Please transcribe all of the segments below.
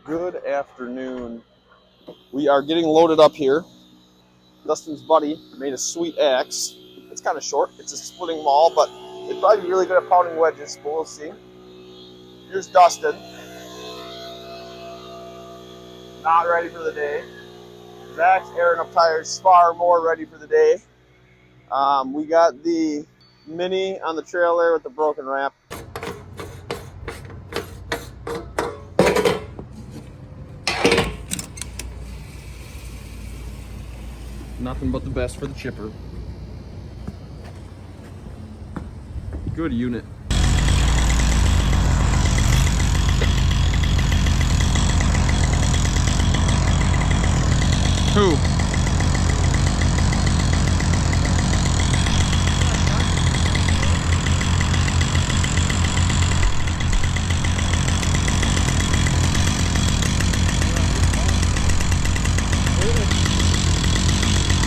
Good afternoon. We are getting loaded up here. Dustin's buddy made a sweet axe. It's kind of short. It's a splitting maul, but it'd probably be really good at pounding wedges, but we'll see. Here's Dustin. Not ready for the day. Zach's airing up tires, far more ready for the day. We got the Mini on the trailer with the broken ramp. Nothing but the best for the chipper. Good unit. Who?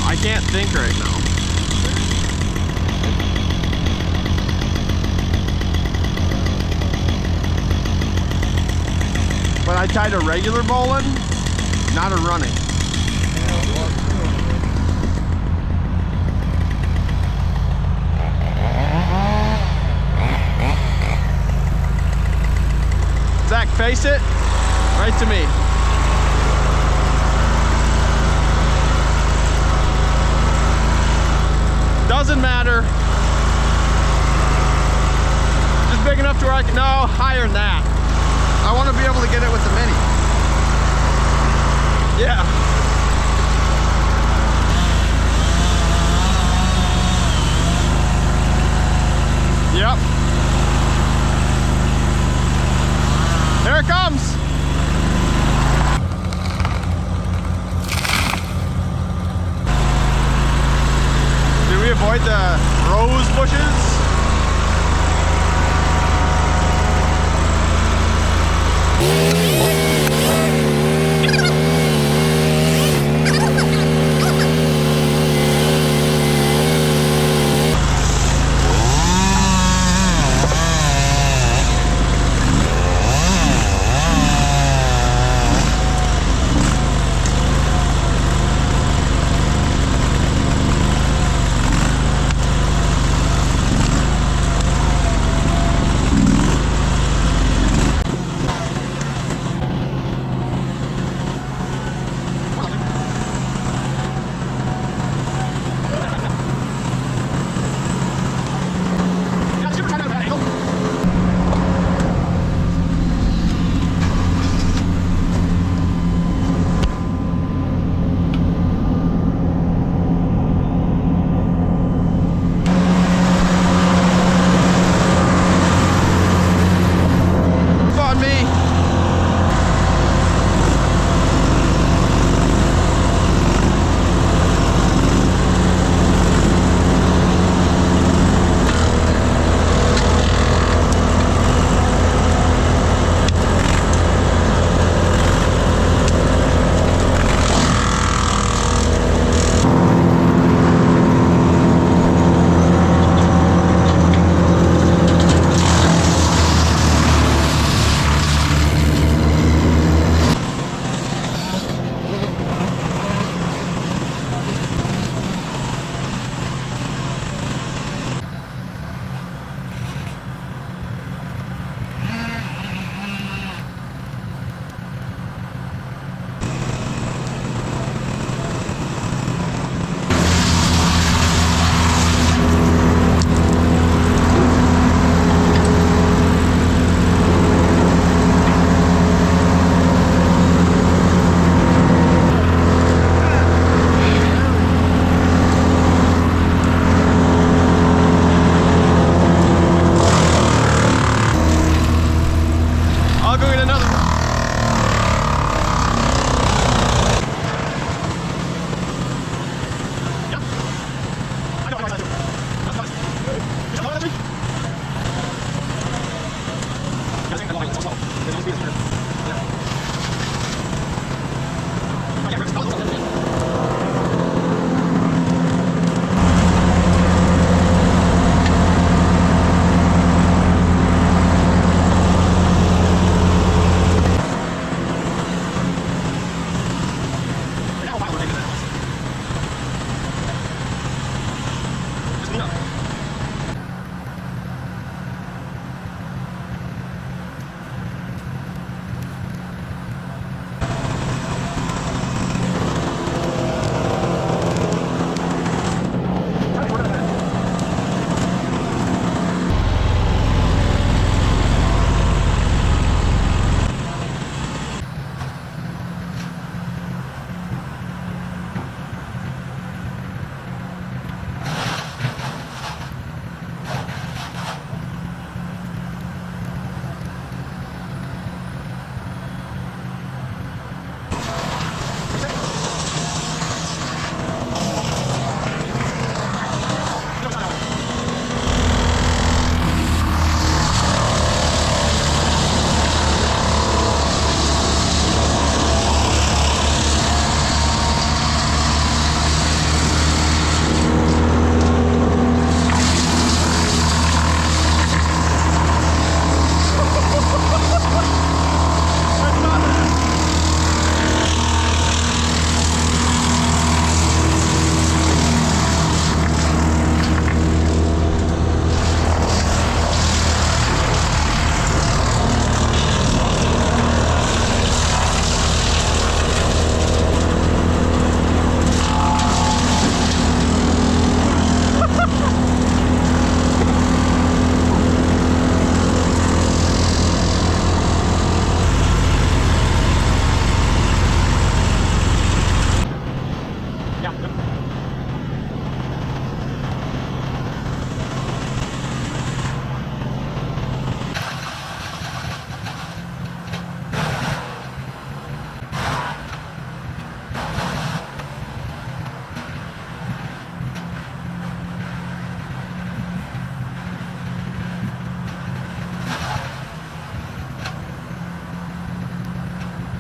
I can't think right now. But I tied a regular bowline, not a running. Zach, face it right to me. Doesn't matter. Just big enough to where I can, no, higher than that. I want to be able to get it with the Mini. Yeah. Yep. Here it comes. Do we avoid the rose bushes?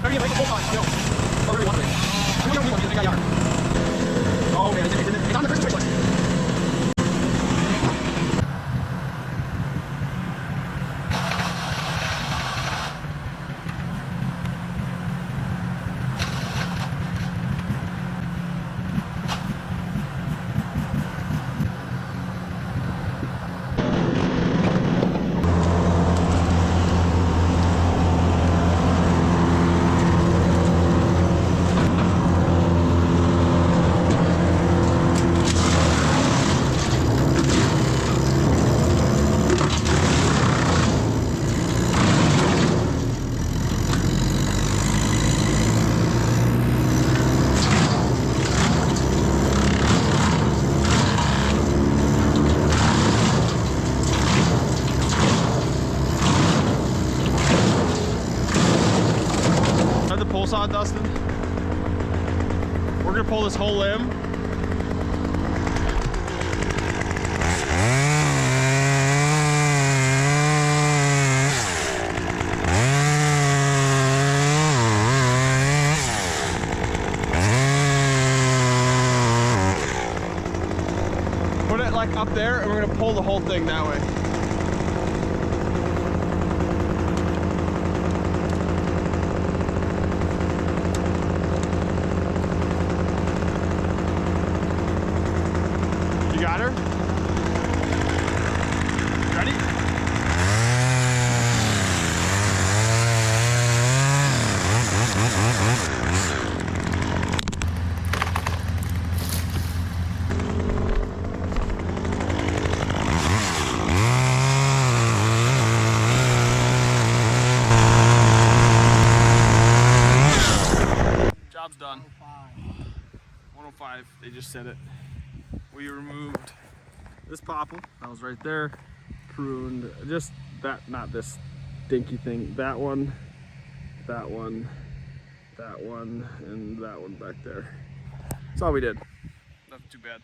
Try to get like a full on, no. Oh, really want to. We don't need one because we got yard. Oh man, it's on the first choice list. Pull saw, Dustin. We're gonna pull this whole limb. Put it like up there, and we're gonna pull the whole thing that way. You got her? Ready? Job's done. 105. They just said it. We removed this popple that was right there, pruned just that, not this dinky thing, that one, that one, that one, and that one back there. That's all we did. Nothing too bad.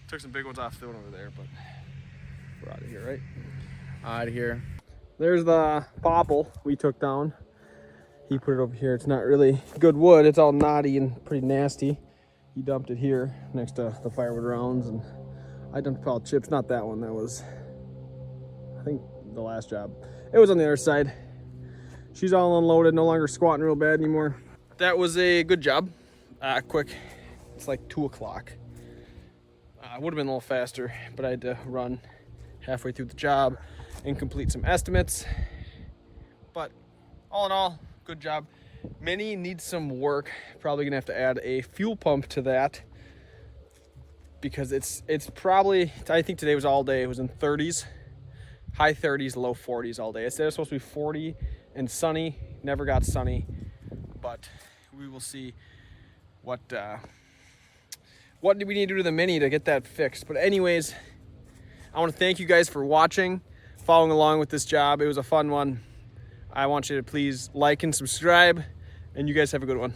Took some big ones off the one over there, but we're out of here, right? Out of here. There's the popple we took down. He put it over here. It's not really good wood. It's all knotty and pretty nasty. He dumped it here next to the firewood rounds, and I dumped pile chips. Not that one. That was, I think, the last job. It was on the other side. She's all unloaded, no longer squatting real bad anymore. That was a good job. Quick. It's like 2 o'clock. Would have been a little faster, but I had to run halfway through the job and complete some estimates. But all in all, good job. Mini needs some work. Probably gonna have to add a fuel pump to that because it's probably, I think today was all day. It was in 30s, high 30s, low 40s all day. It said it was supposed to be 40 and sunny. Never got sunny, but we will see what do we need to do to the Mini to get that fixed. But anyways, I want to thank you guys for watching, following along with this job. It was a fun one. I want you to please like and subscribe, and you guys have a good one.